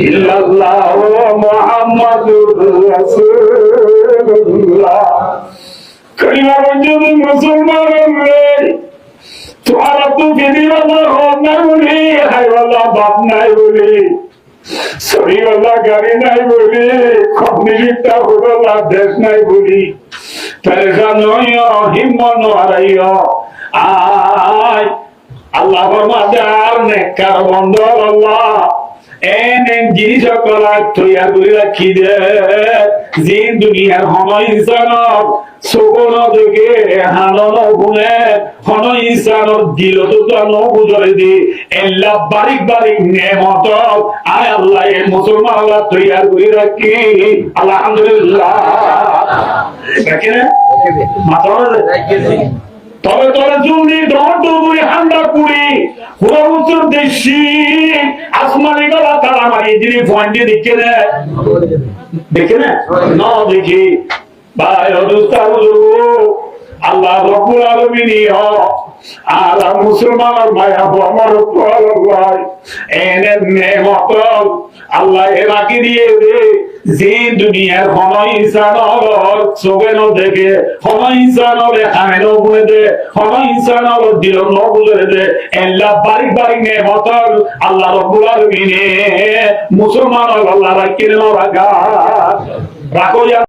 ইল্লাল্লাহ মুহাম্মাদুর রাসূলুল্লাহ। কলিমা যদি মুসলমান হলে তোরা তো বেদিওয়ালা হন নাই বলি, হাইওয়ালা বাপ নাই বলি, সরিওয়ালা গাড়ি নাই বলি, কমিউনিস্টটা হলোলা দেশ নাই বলি, হিম্মত হারাইও আয় আল্লাহর মাঝে আর নেককার বন্ধ আল্লাহ এনে জিনিস করা তৈয়া করে রাখি দে যে দুনিয়ার হন ইনসানক সগুন দেখে হানন গুণে হন ইনসানক দিল তো নবুজরে দি এল্লা বারিক বারিক নেমত আয় আল্লাহ এ মুসলমান আল্লাহ তৈয়া করে রাখি আলহামদুলিল্লাহ। দেখেন মাথা তবে তবে জলদি দৌড় হান্ডা পুরি পুরো উত্তর দেশি আসমানি গলা তারা মারি যিনি পয়েন্টে দেখে না দেখি ভাই আল্লাহ রব্বুল আলামিন আর মুসলমানের মায়া আমার ভাই এনে নেমত আল্লাহ এর আগে দিয়ে দে যে দুনিয়ার হন ইনসানর চোখেন দেখে হন ইনসানর হামেন বলে দে হন ইনসানর দিল নবুলে দে এল্লা বারিক বারিক নেমত আল্লাহ রব্বুল আলামিন মুসলমানের আল্লাহ রাখিলেন রাখা রাখো।